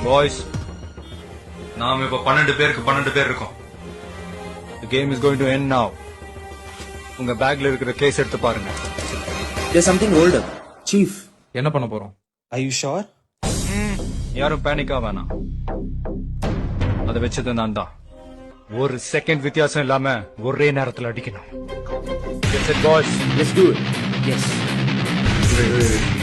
Boys, நாம இப்ப 12 பேருக்கு 12 பேர் இருக்கோம். the game is going to end now. உங்க பேக்ல இருக்கிற கேஸ் எடுத்து பாருங்க. There's something older. Chief, என்ன பண்ண போறோம்? are you sure? யாரும் பேனிக்கா வேணாம். அதை வச்சது நான் தான். ஒரு செகண்ட் வித்தியாசம் இல்லாம ஒரே நேரத்துல அடிக்கணும். Boys, Let's do it. Yes. ஏய், ஏய், ஏய்.